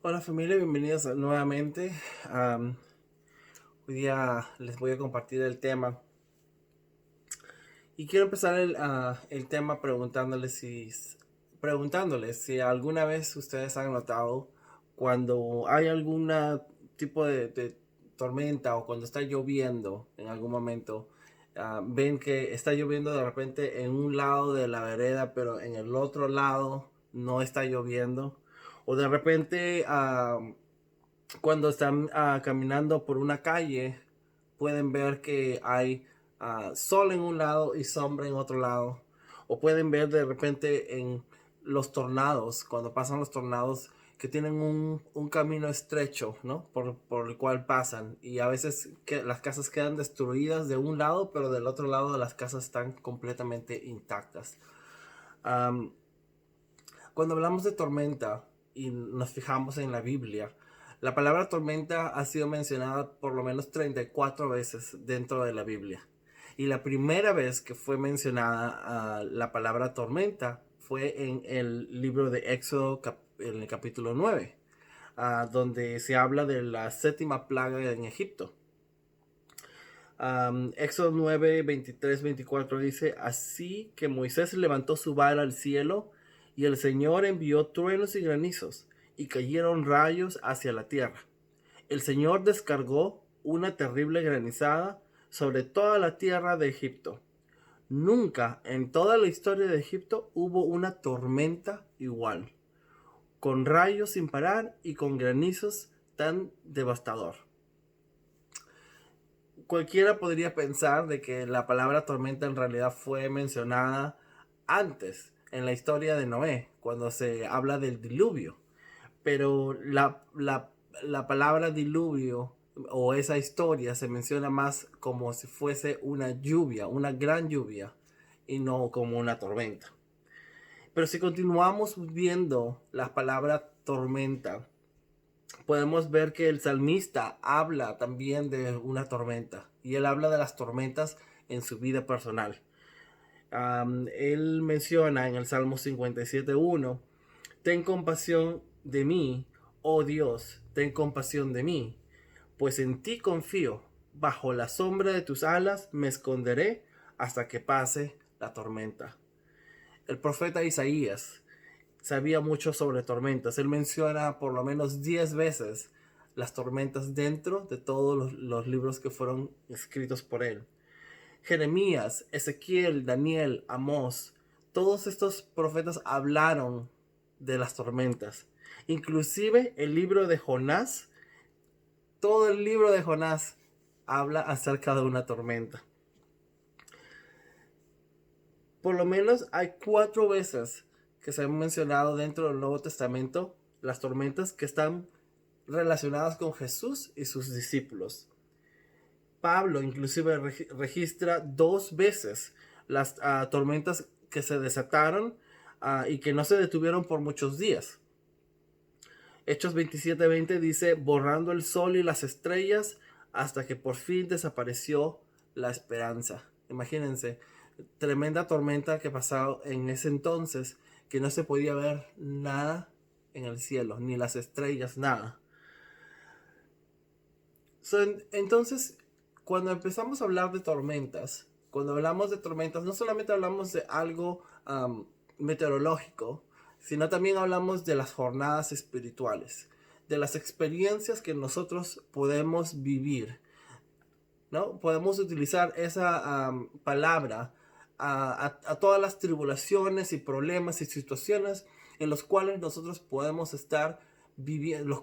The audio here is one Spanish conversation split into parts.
Hola familia, bienvenidos nuevamente. Hoy día les voy a compartir el tema y quiero empezar el tema preguntándoles si alguna vez ustedes han notado cuando hay algún tipo de tormenta o cuando está lloviendo en algún momento. Ven que está lloviendo de repente en un lado de la vereda, pero en el otro lado no está lloviendo. O de repente cuando están caminando por una calle, pueden ver que hay sol en un lado y sombra en otro lado. O pueden ver de repente en los tornados, cuando pasan los tornados, que tienen un camino estrecho, ¿no? Por el cual pasan. Y a veces las casas quedan destruidas de un lado, pero del otro lado las casas están completamente intactas. Um, Cuando hablamos de tormenta y nos fijamos en la Biblia, la palabra tormenta ha sido mencionada por lo menos 34 veces dentro de la Biblia. Y la primera vez que fue mencionada la palabra tormenta fue en el libro de Éxodo en el capítulo 9, donde se habla de la séptima plaga en Egipto. Éxodo 9, 23, 24 dice: Así que Moisés levantó su vara al cielo, y el Señor envió truenos y granizos, y cayeron rayos hacia la tierra. El Señor descargó una terrible granizada sobre toda la tierra de Egipto. Nunca en toda la historia de Egipto hubo una tormenta igual, con rayos sin parar y con granizos tan devastador. Cualquiera podría pensar de que la palabra tormenta en realidad fue mencionada antes, en la historia de Noé, cuando se habla del diluvio. Pero la palabra diluvio o esa historia se menciona más como si fuese una lluvia, una gran lluvia, y no como una tormenta. Pero si continuamos viendo la palabra tormenta, podemos ver que el salmista habla también de una tormenta y él habla de las tormentas en su vida personal. Él menciona en el Salmo 57:1: Ten compasión de mí, oh Dios, ten compasión de mí, pues en ti confío. Bajo la sombra de tus alas me esconderé hasta que pase la tormenta. El profeta Isaías sabía mucho sobre tormentas. Él menciona por lo menos 10 veces las tormentas dentro de todos los libros que fueron escritos por él. Jeremías, Ezequiel, Daniel, Amós, todos estos profetas hablaron de las tormentas. Inclusive el libro de Jonás, todo el libro de Jonás habla acerca de una tormenta. Por lo menos hay 4 veces que se han mencionado dentro del Nuevo Testamento las tormentas que están relacionadas con Jesús y sus discípulos. Pablo inclusive registra 2 veces las tormentas que se desataron y que no se detuvieron por muchos días. Hechos 27:20 dice: borrando el sol y las estrellas hasta que por fin desapareció la esperanza. Imagínense, tremenda tormenta que pasaba en ese entonces, que no se podía ver nada en el cielo, ni las estrellas, nada. Entonces, cuando empezamos a hablar de tormentas, cuando hablamos de tormentas, no solamente hablamos de algo meteorológico, sino también hablamos de las jornadas espirituales, de las experiencias que nosotros podemos vivir, ¿no? Podemos utilizar esa palabra a todas las tribulaciones y problemas y situaciones en los cuales nosotros podemos estar viviendo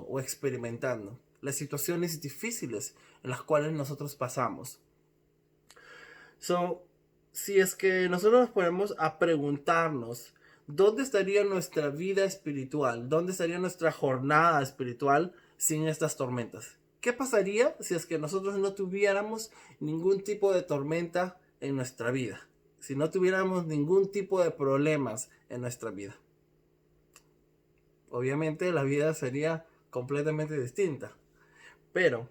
o experimentando, las situaciones difíciles en las cuales nosotros pasamos. So, si es que nosotros nos ponemos a preguntarnos dónde estaría nuestra vida espiritual, dónde estaría nuestra jornada espiritual sin estas tormentas. ¿Qué pasaría si es que nosotros no tuviéramos ningún tipo de tormenta en nuestra vida? Si no tuviéramos ningún tipo de problemas en nuestra vida. Obviamente la vida sería completamente distinta. Pero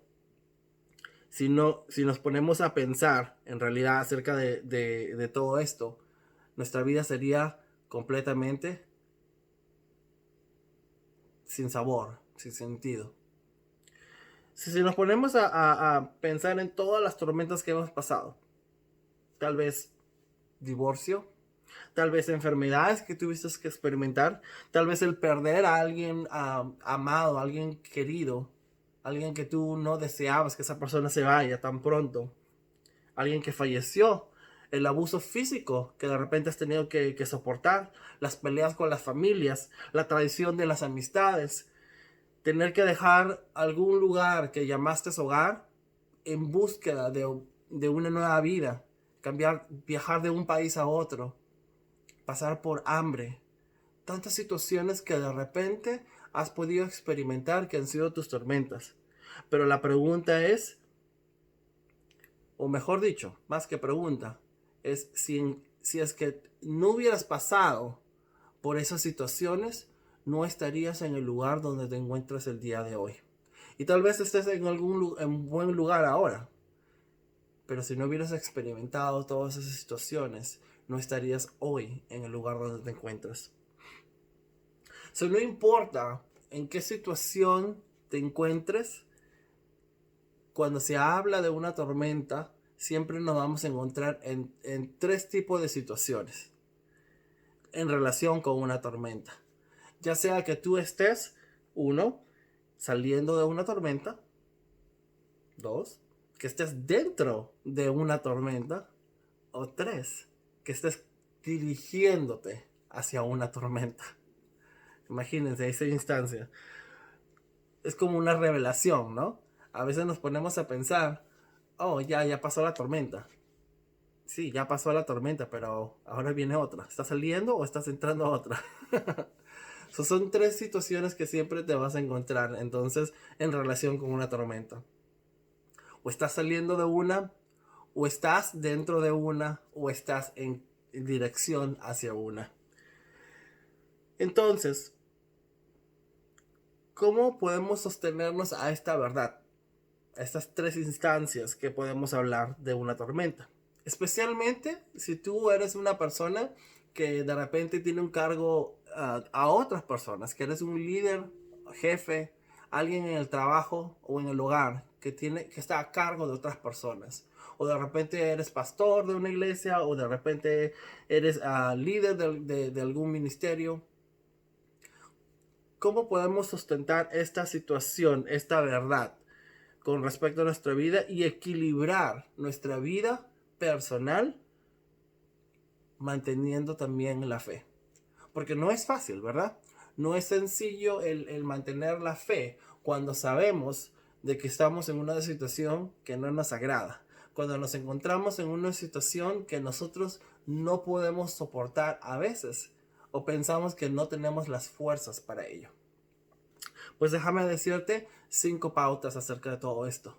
si nos ponemos a pensar en realidad acerca de todo esto, nuestra vida sería completamente sin sabor, sin sentido. Si nos ponemos a pensar en todas las tormentas que hemos pasado, tal vez divorcio, tal vez enfermedades que tuviste que experimentar, tal vez el perder a alguien amado, a alguien querido, alguien que tú no deseabas que esa persona se vaya tan pronto, alguien que falleció, el abuso físico que de repente has tenido que soportar, las peleas con las familias, la traición de las amistades, tener que dejar algún lugar que llamaste hogar en búsqueda de una nueva vida, cambiar, viajar de un país a otro, pasar por hambre, tantas situaciones que de repente has podido experimentar que han sido tus tormentas. Pero la pregunta es, o mejor dicho, más que pregunta, es si es que no hubieras pasado por esas situaciones, no estarías en el lugar donde te encuentras el día de hoy. Y tal vez estés en buen lugar ahora, pero si no hubieras experimentado todas esas situaciones, no estarías hoy en el lugar donde te encuentras. So, no importa en qué situación te encuentres, cuando se habla de una tormenta, siempre nos vamos a encontrar en tres tipos de situaciones en relación con una tormenta. Ya sea que tú estés, uno, saliendo de una tormenta, dos, que estés dentro de una tormenta, o tres, que estés dirigiéndote hacia una tormenta. Imagínense esa instancia. Es como una revelación, ¿no? A veces nos ponemos a pensar, oh, ya pasó la tormenta. Sí, ya pasó la tormenta, pero ahora viene otra. ¿Estás saliendo o estás entrando a otra? Son tres situaciones que siempre te vas a encontrar, entonces, en relación con una tormenta. O estás saliendo de una, o estás dentro de una, o estás en dirección hacia una. Entonces, ¿cómo podemos sostenernos a esta verdad? A estas tres instancias que podemos hablar de una tormenta. Especialmente si tú eres una persona que de repente tiene un cargo a otras personas, que eres un líder, jefe, alguien en el trabajo o en el hogar que está a cargo de otras personas. O de repente eres pastor de una iglesia, o de repente eres líder de algún ministerio. ¿Cómo podemos sustentar esta situación, esta verdad con respecto a nuestra vida y equilibrar nuestra vida personal manteniendo también la fe? Porque no es fácil, ¿verdad? No es sencillo el mantener la fe cuando sabemos de que estamos en una situación que no nos agrada. Cuando nos encontramos en una situación que nosotros no podemos soportar a veces o pensamos que no tenemos las fuerzas para ello. Pues déjame decirte 5 pautas acerca de todo esto.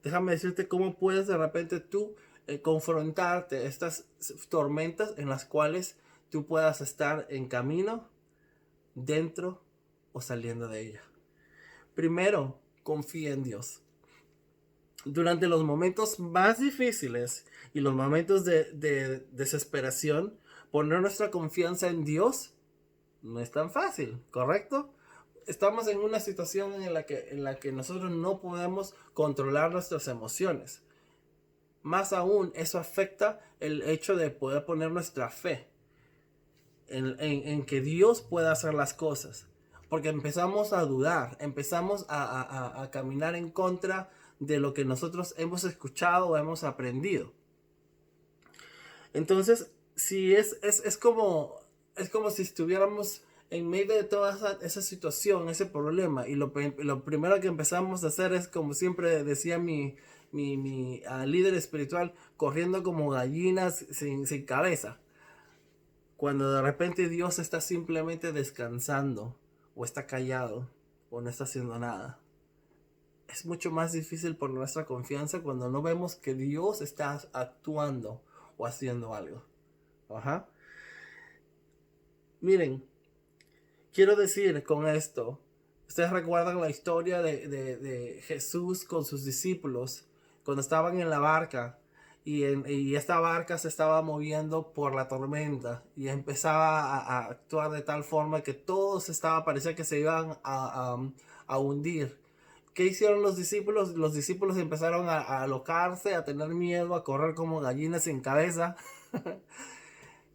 Déjame decirte cómo puedes de repente tú confrontarte estas tormentas en las cuales tú puedas estar en camino, dentro o saliendo de ella. Primero, confía en Dios. Durante los momentos más difíciles y los momentos de desesperación, poner nuestra confianza en Dios no es tan fácil, ¿correcto? Estamos en una situación en la que nosotros no podemos controlar nuestras emociones. Más aún, eso afecta el hecho de poder poner nuestra fe en que Dios pueda hacer las cosas. Porque empezamos a dudar, empezamos a caminar en contra de lo que nosotros hemos escuchado o hemos aprendido. Entonces, si es como si estuviéramos en medio de toda esa situación, ese problema, y lo primero que empezamos a hacer es, como siempre decía mi líder espiritual, corriendo como gallinas sin cabeza. Cuando de repente Dios está simplemente descansando, o está callado, o no está haciendo nada. Es mucho más difícil por nuestra confianza cuando no vemos que Dios está actuando o haciendo algo. Ajá. Miren, quiero decir con esto, ustedes recuerdan la historia de Jesús con sus discípulos cuando estaban en la barca y esta barca se estaba moviendo por la tormenta y empezaba a actuar de tal forma que todos parecía que se iban a hundir. ¿Qué hicieron los discípulos? Los discípulos empezaron a alocarse, a tener miedo, a correr como gallinas sin cabeza.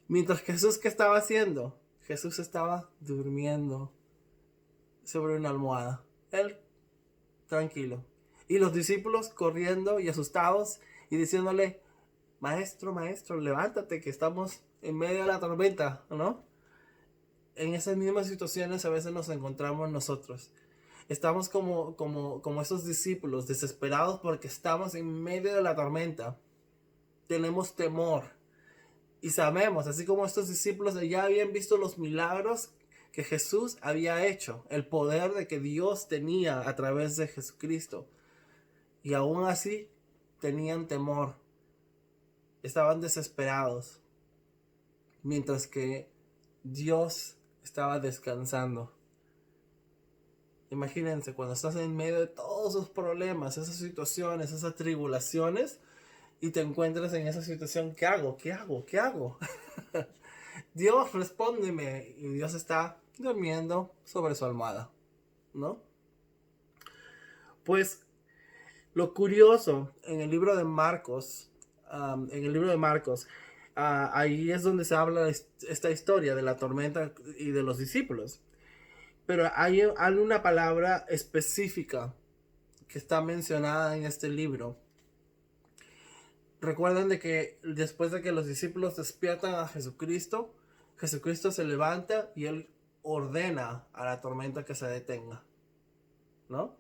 Mientras Jesús, ¿qué estaba haciendo? Jesús estaba durmiendo sobre una almohada. Él, tranquilo. Y los discípulos corriendo y asustados y diciéndole, maestro, maestro, levántate que estamos en medio de la tormenta, ¿no? En esas mismas situaciones a veces nos encontramos nosotros. Estamos como esos discípulos desesperados porque estamos en medio de la tormenta. Tenemos temor. Y sabemos, así como estos discípulos ya habían visto los milagros que Jesús había hecho, el poder de que Dios tenía a través de Jesucristo. Y aún así tenían temor. Estaban desesperados. Mientras que Dios estaba descansando. Imagínense, cuando estás en medio de todos esos problemas, esas situaciones, esas tribulaciones, y te encuentras en esa situación, ¿qué hago? ¿Qué hago? ¿Qué hago? Dios, respóndeme. Y Dios está durmiendo sobre su almohada, ¿no? Pues lo curioso en el libro de Marcos, ahí es donde se habla esta historia de la tormenta y de los discípulos. Pero hay una palabra específica que está mencionada en este libro. Recuerden de que después de que los discípulos despiertan a Jesucristo, Jesucristo se levanta y él ordena a la tormenta que se detenga, ¿no?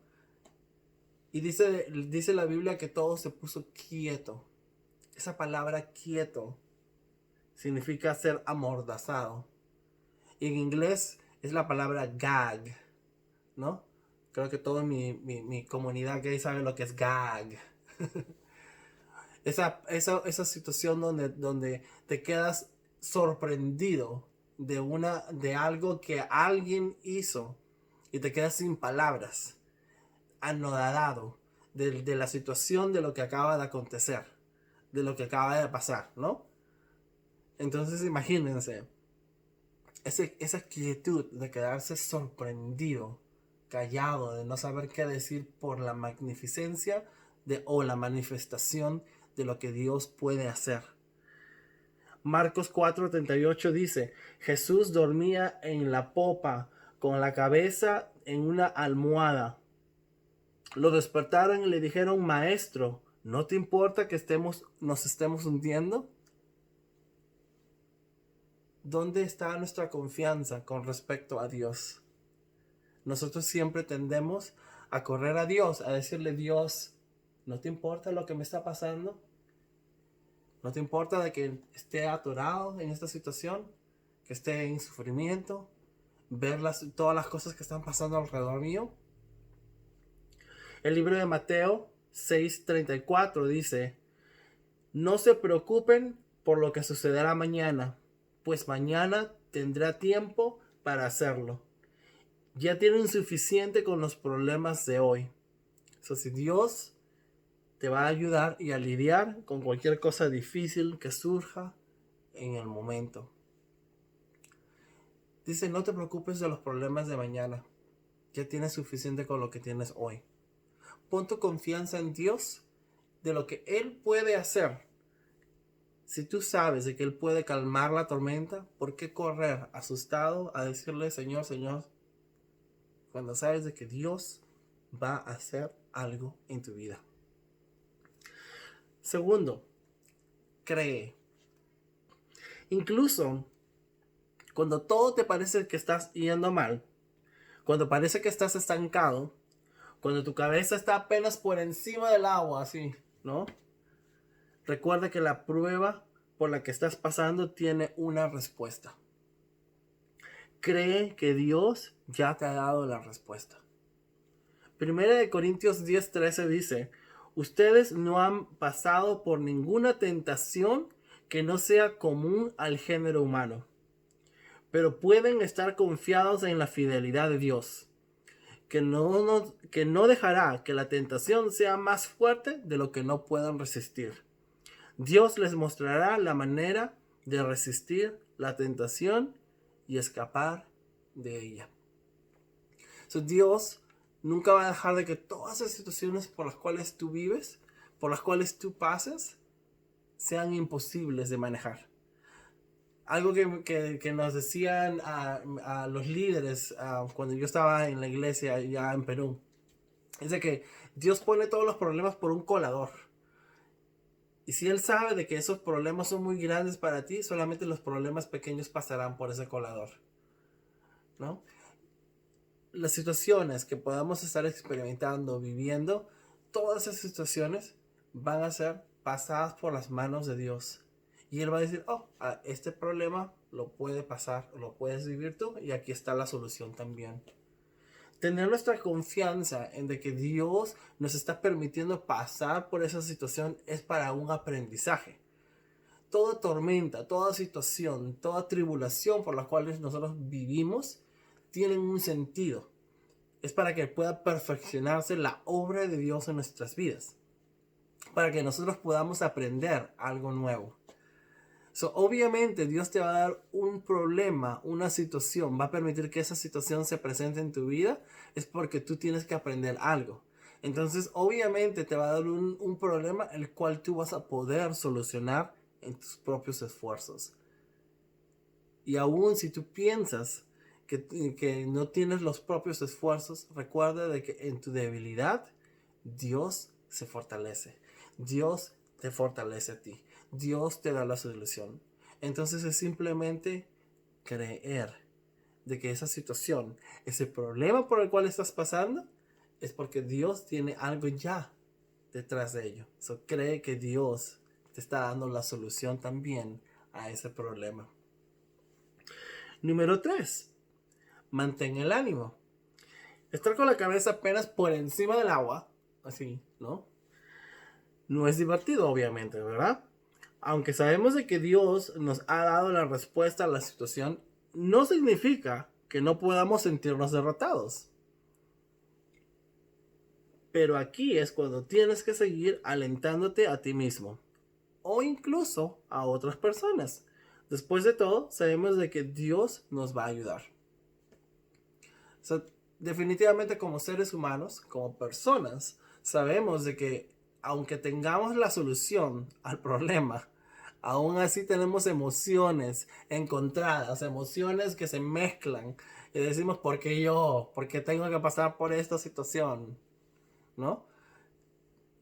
Y dice la Biblia que todo se puso quieto. Esa palabra quieto significa ser amordazado. Y en inglés es la palabra gag, ¿no? Creo que toda mi comunidad gay sabe lo que es gag. Esa situación donde te quedas sorprendido de algo que alguien hizo y te quedas sin palabras, anodadado de la situación de lo que acaba de acontecer, de lo que acaba de pasar, ¿no? Entonces imagínense esa quietud de quedarse sorprendido, callado, de no saber qué decir por la magnificencia o la manifestación de lo que Dios puede hacer. Marcos 4:38 dice, Jesús dormía en la popa con la cabeza en una almohada. Lo despertaron y le dijeron, maestro, ¿no te importa que nos estemos hundiendo? ¿Dónde está nuestra confianza con respecto a Dios? Nosotros siempre tendemos a correr a Dios, a decirle, Dios, ¿no te importa lo que me está pasando? ¿No te importa de que esté atorado en esta situación? Que esté en sufrimiento, ver todas las cosas que están pasando alrededor mío. El libro de Mateo 6:34 dice, no se preocupen por lo que sucederá mañana, pues mañana tendrá tiempo para hacerlo. Ya tienen suficiente con los problemas de hoy. Si Dios te va a ayudar y a lidiar con cualquier cosa difícil que surja en el momento. Dice, no te preocupes de los problemas de mañana. Ya tienes suficiente con lo que tienes hoy. Pon tu confianza en Dios, de lo que Él puede hacer. Si tú sabes de que Él puede calmar la tormenta, ¿por qué correr asustado a decirle, Señor, Señor? Cuando sabes de que Dios va a hacer algo en tu vida. Segundo, cree. Incluso cuando todo te parece que estás yendo mal, cuando parece que estás estancado, cuando tu cabeza está apenas por encima del agua, así, ¿no? Recuerda que la prueba por la que estás pasando tiene una respuesta. Cree que Dios ya te ha dado la respuesta. Primera de Corintios 10:13 dice, ustedes no han pasado por ninguna tentación que no sea común al género humano, pero pueden estar confiados en la fidelidad de Dios, que no dejará que la tentación sea más fuerte de lo que no puedan resistir. Dios les mostrará la manera de resistir la tentación y escapar de ella. Dios nunca va a dejar de que todas las situaciones por las cuales tú vives, por las cuales tú pasas, sean imposibles de manejar. Algo que nos decían a los líderes cuando yo estaba en la iglesia ya en Perú, es de que Dios pone todos los problemas por un colador. Y si Él sabe de que esos problemas son muy grandes para ti, solamente los problemas pequeños pasarán por ese colador, ¿no? Las situaciones que podamos estar experimentando, viviendo, todas esas situaciones van a ser pasadas por las manos de Dios. Y Él va a decir, este problema lo puede pasar, lo puedes vivir tú, y aquí está la solución también. Tener nuestra confianza en de que Dios nos está permitiendo pasar por esa situación es para un aprendizaje. Toda tormenta, toda situación, toda tribulación por la cual nosotros vivimos, tienen un sentido. Es para que pueda perfeccionarse la obra de Dios en nuestras vidas. Para que nosotros podamos aprender algo nuevo. Obviamente Dios te va a dar un problema, una situación, va a permitir que esa situación se presente en tu vida, es porque tú tienes que aprender algo. Entonces obviamente te va a dar un problema el cual tú vas a poder solucionar en tus propios esfuerzos. Y aún si tú piensas que no tienes los propios esfuerzos, recuerda de que en tu debilidad Dios se fortalece. Dios te fortalece a ti. Dios te da la solución. Entonces es simplemente creer de que esa situación, ese problema por el cual estás pasando, es porque Dios tiene algo ya detrás de ello. Cree que Dios te está dando la solución también a ese problema. Número 3. Mantén el ánimo. Estar con la cabeza apenas por encima del agua, así, ¿no? No es divertido, obviamente, ¿verdad? Aunque sabemos de que Dios nos ha dado la respuesta a la situación, no significa que no podamos sentirnos derrotados. Pero aquí es cuando tienes que seguir alentándote a ti mismo o incluso a otras personas. Después de todo, sabemos de que Dios nos va a ayudar. Definitivamente como seres humanos, como personas, sabemos de que aunque tengamos la solución al problema, aún así tenemos emociones encontradas, emociones que se mezclan y decimos, ¿por qué yo? ¿Por qué tengo que pasar por esta situación? ¿No?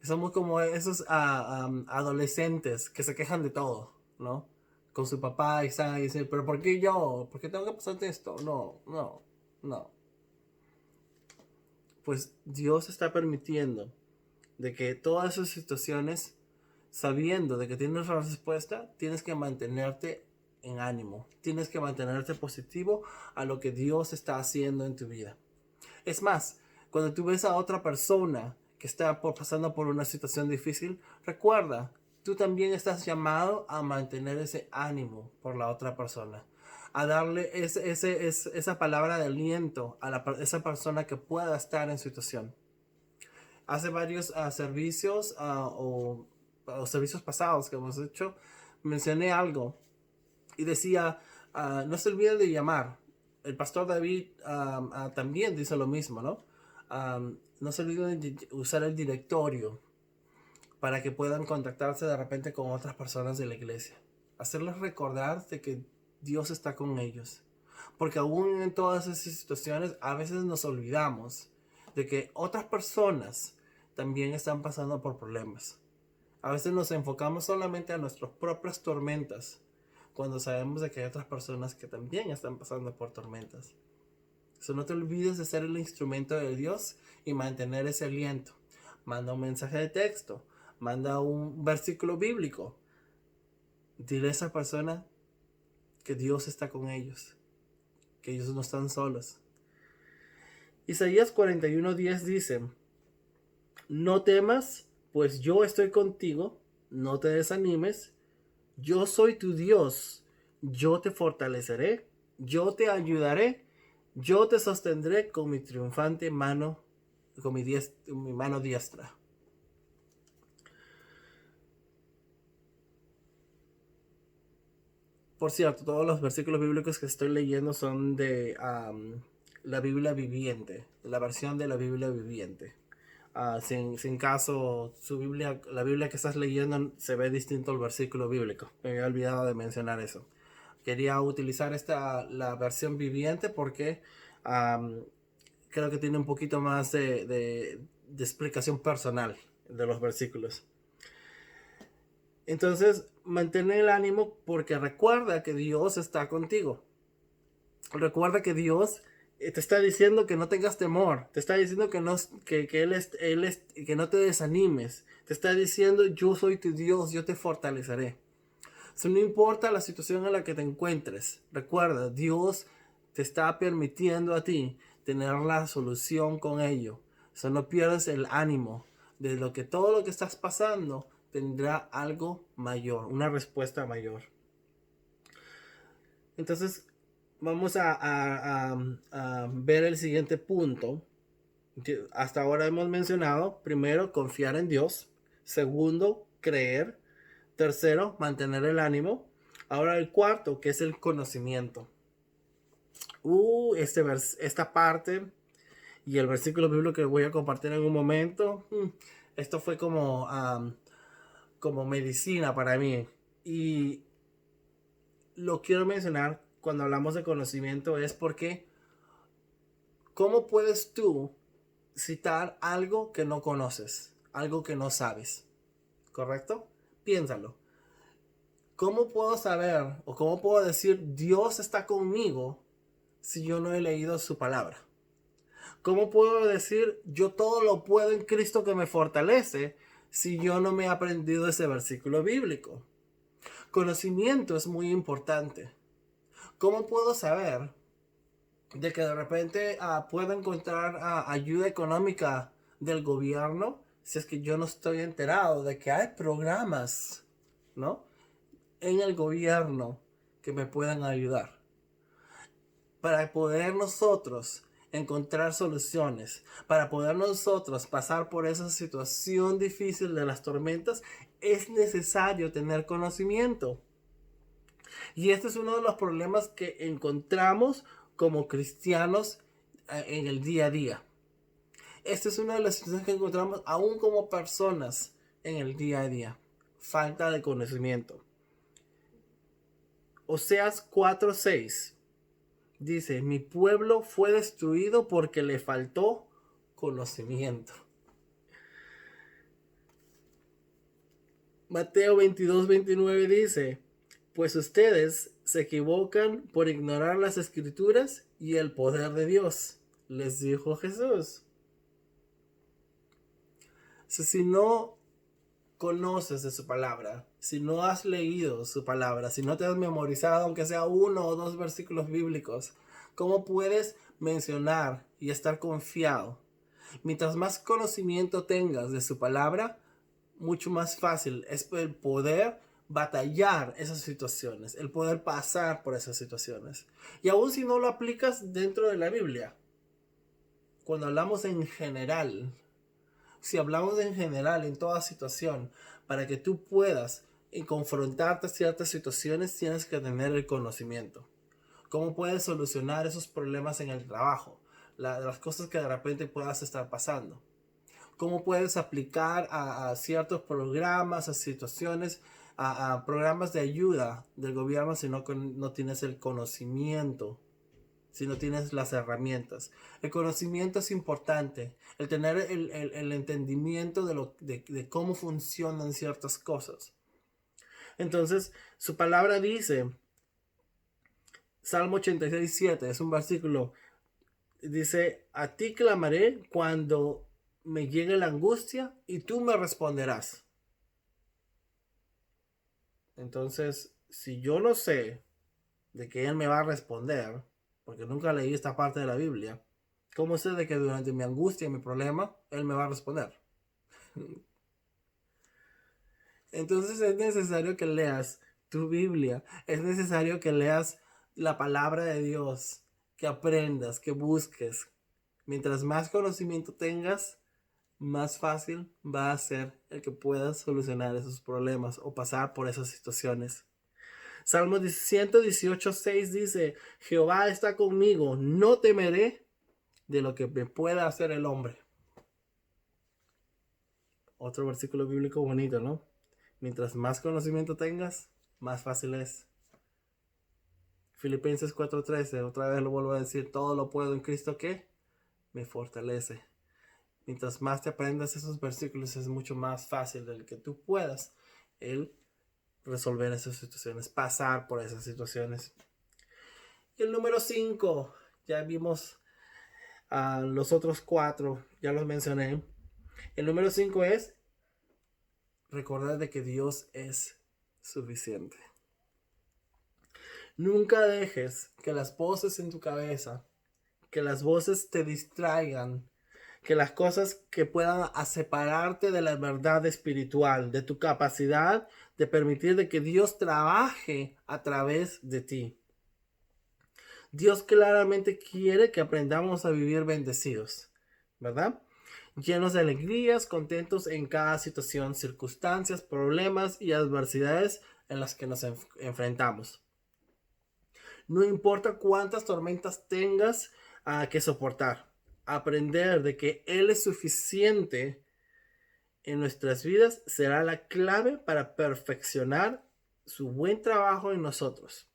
Somos como esos adolescentes que se quejan de todo, ¿no? Con su papá y dicen, ¿pero por qué yo? ¿Por qué tengo que pasar esto? No. Pues Dios está permitiendo de que todas esas situaciones, sabiendo de que tienes la respuesta, tienes que mantenerte en ánimo, tienes que mantenerte positivo a lo que Dios está haciendo en tu vida. Es más, cuando tú ves a otra persona que está pasando por una situación difícil, recuerda, tú también estás llamado a mantener ese ánimo por la otra persona, a darle esa palabra de aliento a esa persona que pueda estar en situación. Hace varios servicios o servicios pasados que hemos hecho, mencioné algo y decía, no se olviden de llamar. El pastor David también dice lo mismo, ¿no? No se olviden de usar el directorio para que puedan contactarse de repente con otras personas de la iglesia. Hacerles recordar de que Dios está con ellos. Porque aún en todas esas situaciones a veces nos olvidamos de que otras personas también están pasando por problemas. A veces nos enfocamos solamente a nuestras propias tormentas, cuando sabemos de que hay otras personas que también están pasando por tormentas. No te olvides de ser el instrumento de Dios y mantener ese aliento. Manda un mensaje de texto, manda un versículo bíblico. Dile a esa persona que Dios está con ellos, que ellos no están solos. Isaías 41:10 dice, no temas, pues yo estoy contigo, no te desanimes, yo soy tu Dios, yo te fortaleceré, yo te ayudaré, yo te sostendré con mi triunfante mano, con mi mano diestra. Por cierto, todos los versículos bíblicos que estoy leyendo son de la Biblia viviente, la versión de la Biblia viviente. Sin caso, la Biblia que estás leyendo se ve distinto al versículo bíblico. Me había olvidado de mencionar eso. Quería utilizar la versión viviente porque um, creo que tiene un poquito más de explicación personal de los versículos. Entonces, mantén el ánimo porque recuerda que Dios está contigo. Recuerda que Dios te está diciendo que no tengas temor. Te está diciendo que que no te desanimes. Te está diciendo, yo soy tu Dios, yo te fortaleceré. So, no importa la situación en la que te encuentres. Recuerda, Dios te está permitiendo a ti tener la solución con ello. So, no pierdas el ánimo de todo lo que estás pasando tendrá algo mayor, una respuesta mayor. Entonces, vamos a ver el siguiente punto. Hasta ahora hemos mencionado, primero, confiar en Dios. Segundo, creer. Tercero, mantener el ánimo. Ahora el cuarto, que es el conocimiento. Esta parte y el versículo bíblico que voy a compartir en un momento, esto fue como medicina para mí. Y lo quiero mencionar cuando hablamos de conocimiento es porque ¿cómo puedes tú citar algo que no conoces? Algo que no sabes. ¿Correcto? Piénsalo. ¿Cómo puedo saber o cómo puedo decir Dios está conmigo si yo no he leído su palabra? ¿Cómo puedo decir yo todo lo puedo en Cristo que me fortalece si yo no me he aprendido ese versículo bíblico? Conocimiento es muy importante. ¿Cómo puedo saber de que de repente puedo encontrar ayuda económica del gobierno si es que yo no estoy enterado de que hay programas, ¿no?, en el gobierno que me puedan ayudar para poder nosotros encontrar soluciones, para poder nosotros pasar por esa situación difícil de las tormentas? Es necesario tener conocimiento. Y este es uno de los problemas que encontramos como cristianos en el día a día. Esta es una de las situaciones que encontramos aún como personas en el día a día. Falta de conocimiento. Oseas 4:6 dice, mi pueblo fue destruido porque le faltó conocimiento. Mateo 22:29 dice, pues ustedes se equivocan por ignorar las escrituras y el poder de Dios, les dijo Jesús. Si no conoces de su palabra, si no has leído su palabra, si no te has memorizado aunque sea 1 o 2 versículos bíblicos, ¿cómo puedes mencionar y estar confiado? Mientras más conocimiento tengas de su palabra, mucho más fácil es el poder batallar esas situaciones, el poder pasar por esas situaciones. Y aún si no lo aplicas dentro de la Biblia, cuando hablamos en general, si hablamos en general, en toda situación, para que tú puedas confrontarte a ciertas situaciones, tienes que tener el conocimiento. ¿Cómo puedes solucionar esos problemas en el trabajo? Las cosas que de repente puedas estar pasando. ¿Cómo puedes aplicar a ciertos programas, a situaciones, a programas de ayuda del gobierno si no tienes el conocimiento? Si no tienes las herramientas. El conocimiento es importante. El tener el entendimiento de cómo funcionan ciertas cosas. Entonces, su palabra dice, Salmo 86:7, es un versículo, dice, a ti clamaré cuando me llegue la angustia y tú me responderás. Entonces, si yo no sé de que Él me va a responder, porque nunca leí esta parte de la Biblia, ¿cómo sé de que durante mi angustia y mi problema Él me va a responder? Entonces es necesario que leas tu Biblia, es necesario que leas la palabra de Dios, que aprendas, que busques. Mientras más conocimiento tengas, más fácil va a ser el que puedas solucionar esos problemas o pasar por esas situaciones. Salmo 118:6 dice, Jehová está conmigo, no temeré de lo que me pueda hacer el hombre. Otro versículo bíblico bonito, ¿no? Mientras más conocimiento tengas, más fácil es. Filipenses 4:13, otra vez lo vuelvo a decir, todo lo puedo en Cristo que me fortalece. Mientras más te aprendas esos versículos, es mucho más fácil del que tú puedas el resolver esas situaciones, pasar por esas situaciones. Y el número 5, ya vimos los otros 4, ya los mencioné. El número 5 es recordar de que Dios es suficiente. Nunca dejes que las voces en tu cabeza, que las voces te distraigan, que las cosas que puedan separarte de la verdad espiritual, de tu capacidad de permitir de que Dios trabaje a través de ti. Dios claramente quiere que aprendamos a vivir bendecidos, ¿verdad? Llenos de alegrías, contentos en cada situación, circunstancias, problemas y adversidades en las que nos enfrentamos. No importa cuántas tormentas tengas que soportar. Aprender de que Él es suficiente en nuestras vidas será la clave para perfeccionar su buen trabajo en nosotros,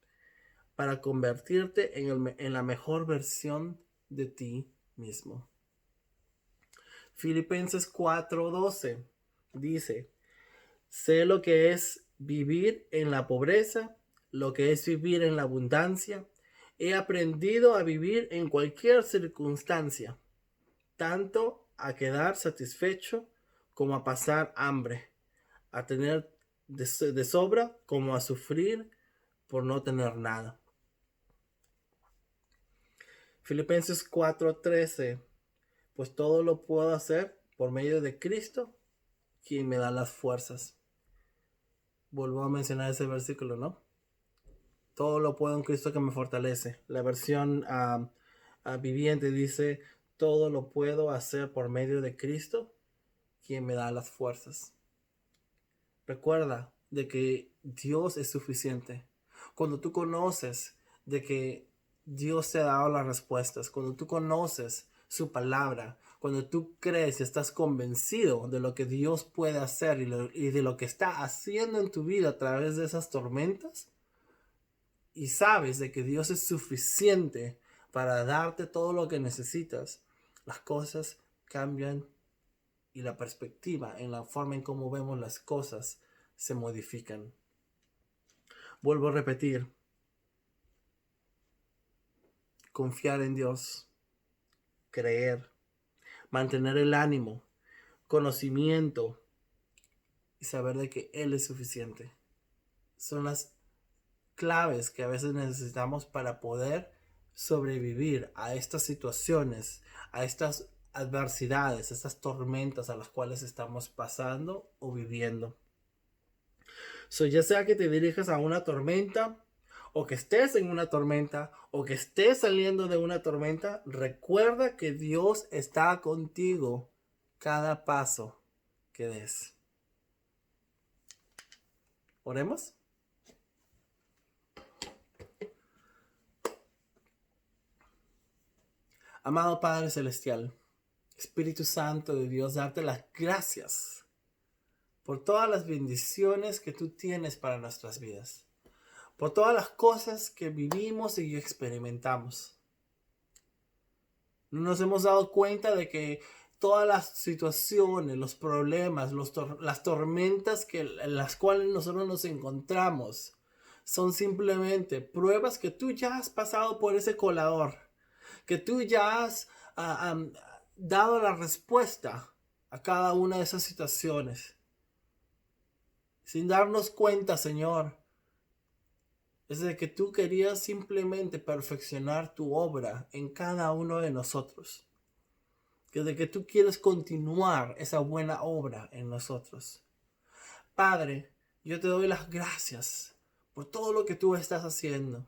para convertirte en la mejor versión de ti mismo. Filipenses 4:12 dice, sé lo que es vivir en la pobreza, lo que es vivir en la abundancia. He aprendido a vivir en cualquier circunstancia, tanto a quedar satisfecho como a pasar hambre, a tener de sobra como a sufrir por no tener nada. Filipenses 4:13, pues todo lo puedo hacer por medio de Cristo, quien me da las fuerzas. Vuelvo a mencionar ese versículo, ¿no? Todo lo puedo en Cristo que me fortalece. La versión viviente dice, todo lo puedo hacer por medio de Cristo, quien me da las fuerzas. Recuerda de que Dios es suficiente. Cuando tú conoces de que Dios te ha dado las respuestas, cuando tú conoces su palabra, cuando tú crees y estás convencido de lo que Dios puede hacer y de lo que está haciendo en tu vida a través de esas tormentas, y sabes de que Dios es suficiente para darte todo lo que necesitas, las cosas cambian y la perspectiva en la forma en cómo vemos las cosas se modifican. Vuelvo a repetir, confiar en Dios, creer, mantener el ánimo, conocimiento y saber de que Él es suficiente. Son las claves que a veces necesitamos para poder sobrevivir a estas situaciones, a estas adversidades, estas tormentas a las cuales estamos pasando o viviendo. Ya sea que te dirijas a una tormenta, o que estés en una tormenta, o que estés saliendo de una tormenta, recuerda que Dios está contigo cada paso que des. ¿Oremos? Amado Padre Celestial, Espíritu Santo de Dios, darte las gracias por todas las bendiciones que tú tienes para nuestras vidas, por todas las cosas que vivimos y experimentamos. No nos hemos dado cuenta de que todas las situaciones, los problemas, las tormentas en las cuales nosotros nos encontramos son simplemente pruebas que tú ya has pasado por ese colador, que tú ya has dado la respuesta a cada una de esas situaciones. Sin darnos cuenta, Señor, es de que tú querías simplemente perfeccionar tu obra en cada uno de nosotros. Que de que tú quieres continuar esa buena obra en nosotros. Padre, yo te doy las gracias por todo lo que tú estás haciendo.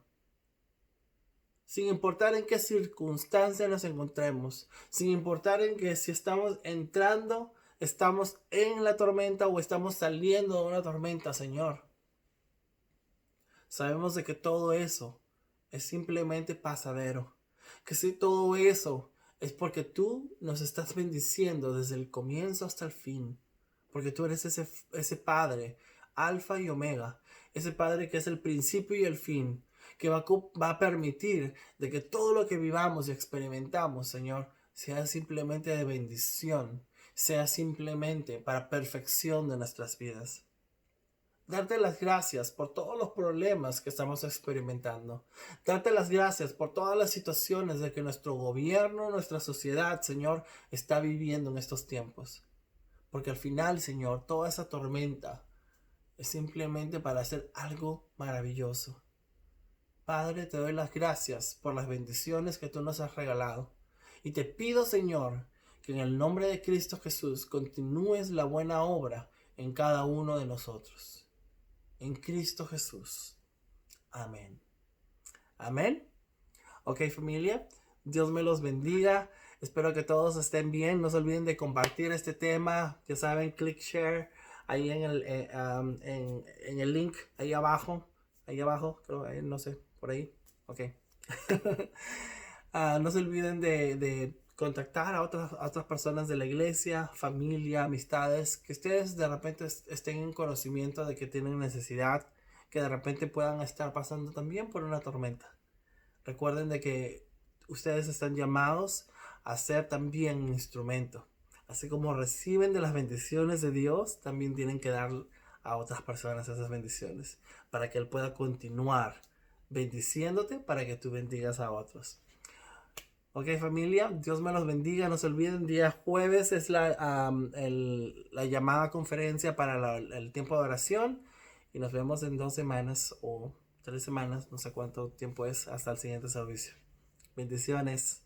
Sin importar en qué circunstancia nos encontremos, sin importar en que si estamos entrando, estamos en la tormenta o estamos saliendo de una tormenta, Señor. Sabemos de que todo eso es simplemente pasadero. Que si todo eso es porque tú nos estás bendiciendo desde el comienzo hasta el fin. Porque tú eres ese Padre, Alfa y Omega. Ese Padre que es el principio y el fin. Que va a permitir de que todo lo que vivamos y experimentamos, Señor, sea simplemente de bendición. Sea simplemente para perfección de nuestras vidas. Darte las gracias por todos los problemas que estamos experimentando. Darte las gracias por todas las situaciones de que nuestro gobierno, nuestra sociedad, Señor, está viviendo en estos tiempos. Porque al final, Señor, toda esa tormenta es simplemente para hacer algo maravilloso. Padre, te doy las gracias por las bendiciones que tú nos has regalado. Y te pido, Señor, que en el nombre de Cristo Jesús continúes la buena obra en cada uno de nosotros. En Cristo Jesús. Amén. Amén. Ok, familia. Dios me los bendiga. Espero que todos estén bien. No se olviden de compartir este tema. Ya saben, click share ahí en el link ahí abajo. Ahí abajo, creo, no sé, por ahí. Ok. No se olviden de contactar a otras personas de la iglesia, familia, amistades, que ustedes de repente estén en conocimiento de que tienen necesidad, que de repente puedan estar pasando también por una tormenta. Recuerden de que ustedes están llamados a ser también un instrumento. Así como reciben de las bendiciones de Dios, también tienen que dar a otras personas esas bendiciones para que Él pueda continuar bendiciéndote para que tú bendigas a otros. Ok, familia, Dios me los bendiga. No se olviden, día jueves es la llamada conferencia para el tiempo de oración. Y nos vemos en 2 semanas o 3 semanas, no sé cuánto tiempo es, hasta el siguiente servicio. Bendiciones.